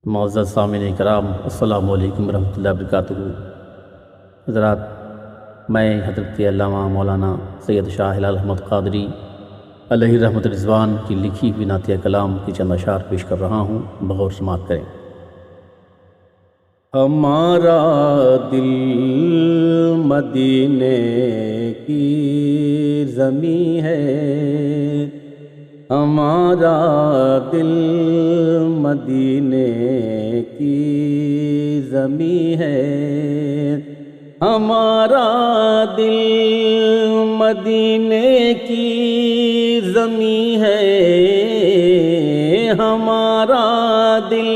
معزز سامعین کرام، السلام علیکم ورحمۃ اللہ وبرکاتہ۔ حضرات، میں حضرت علامہ مولانا سید شاہ ہلال احمد قادری علیہ رحمت رضوان کی لکھی ہوئی نعتیہ کلام کی چند اشعار پیش کر رہا ہوں، بغور سماعت کریں۔ ہمارا دل مدینے کی زمیں ہے، ہمارا دل مدینے کی زمیں ہے، ہمارا دل مدینے کی زمیں ہے، ہمارا دل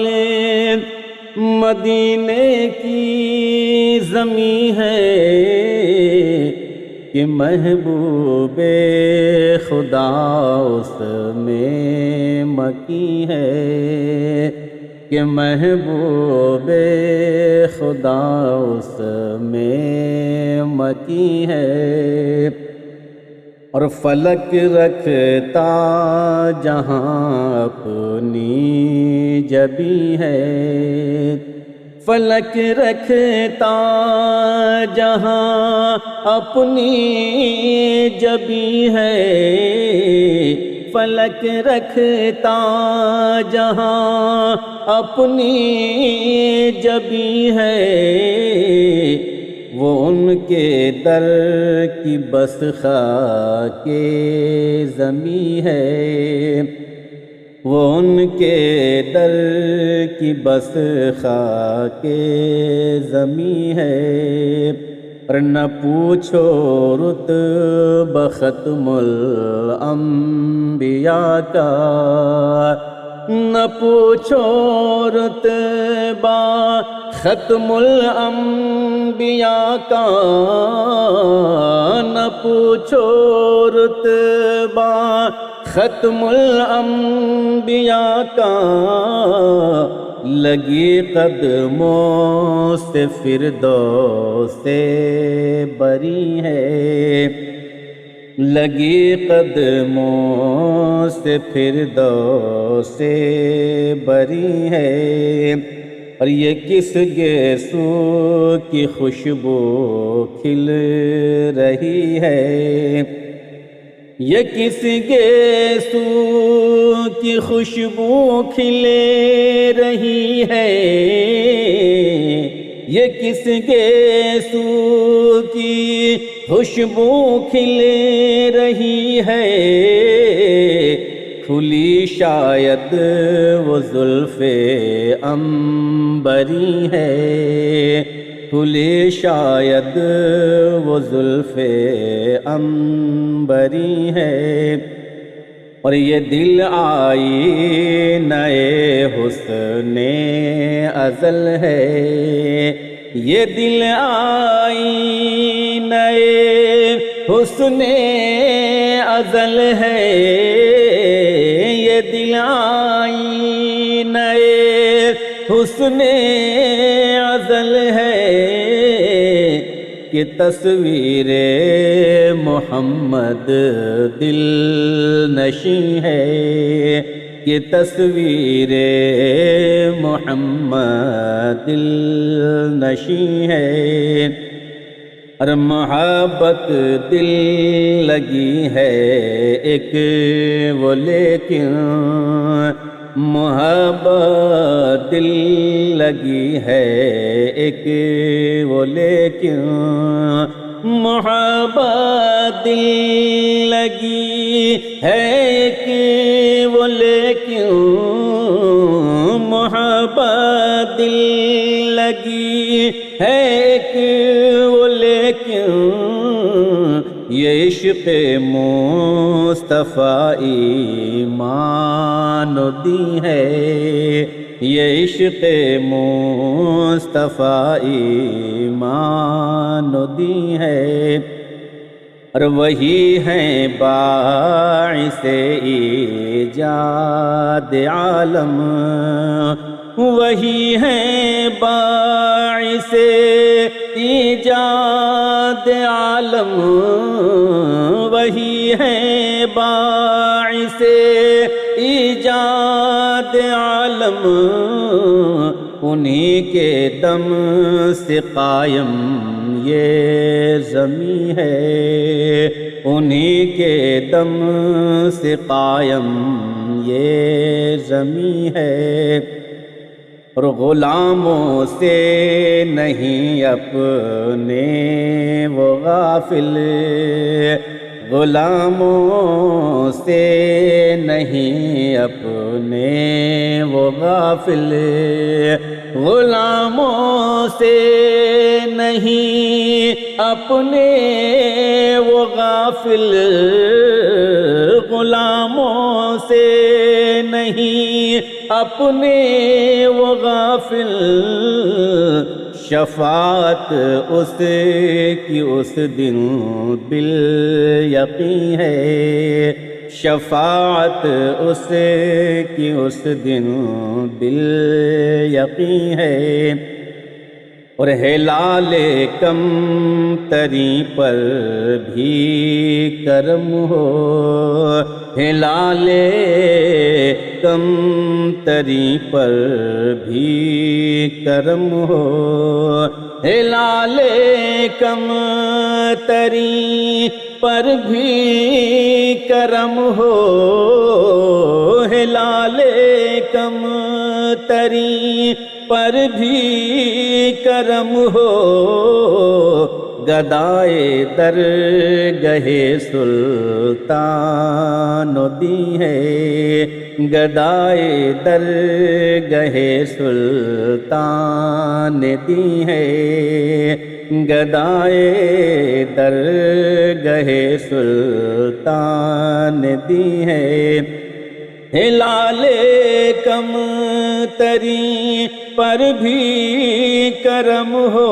مدینے کی زمیں ہے کہ محبوب خدا اس میں مکی ہے، کہ محبوب خدا اس میں مکی ہے، اور فلک رکھتا جہاں اپنی جبیں ہے، فلک رکھتا جہاں اپنی جبیں ہے، فلک رکھتا جہاں اپنی جبیں ہے، وہ ان کے در کی بس خاک زمیں ہے، وہ ان کے در کی بس خاک زمیں ہے، اور نہ پوچھو رتبہ ختم الانبیاء کا، نہ پوچھو رتبہ ختم الانبیاء کا، نہ پوچھو رتبہ ختم الانبیاء کا، لگی قدموں سے فردوس بری ہے، لگی قدموں سے فردوس بری ہے، اور یہ کس گیسو کی خوشبو کھل رہی ہے، یہ کس گیسو کی خوشبو کھلے رہی ہے، یہ کس گیسو کی خوشبو کھلے رہی ہے، کھلی شاید وہ زلف عنبری ہے، کھلی شاید وہ زلف عنبری ہے، اور یہ دل آئی نئے حسن ازل ہے، یہ دل آئی نئے حسن ازل ہے، یہ دل آئی نئے حسن ازل ہے، کہ تصویر محمد دل نشیں ہے، کہ تصویر محمد دل نشیں ہے، اور محبت دل لگی ہے ایک وہ لیکن، محبت دل لگی ہے ایک وہ لیکن، محبت دل لگی ہے ایک وہ لیکن، محبت دل لگی ہے ایک وہ لیکن، یہ عشق مصطفیٰ ایمان و دین ہے، یہ عشق مصطفیٰ ایمان و دین ہے، اور وہی ہیں باعث ایجاد عالم، وہی ہیں باعث ایجاد عالم، وہی ہیں باعث ایجاد عالم، انہی کے دم سے قائم یہ زمین ہے، انہی کے دم سے قائم یہ زمین ہے، اور غلاموں سے نہیں اپنے وہ غافل، غلاموں سے نہیں اپنے وہ غافل، غلاموں سے نہیں اپنے وہ غافل، غلاموں سے نہیں اپنے وہ غافل، شفاعت اس کی اس دن بالیقین ہے، شفاعت اس کی اس دن بالیقین ہے، اور ہلال کم تری پر بھی کرم ہو، ہلال کم تری پر بھی کرم ہو، ہلال کم تری پر بھی کرم ہو، ہلال کم تری پر بھی کرم ہو، گدائے درگہ سلطان دی ہے، گدائے درگہ سلطان دی ہے، گدائے درگہ سلطان دی ہے، ہلال کم تری پر بھی کرم ہو،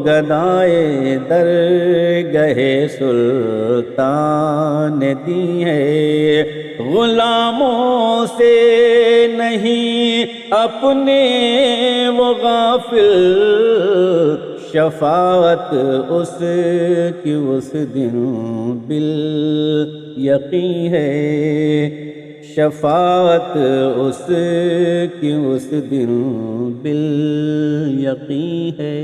گدائے درگہ سلطان دی ہے، غلاموں سے نہیں اپنے وہ غافل، شفاعت اس کی اس دن بالیقین ہے، شفاعت اس کی اس دن بالیقین ہے۔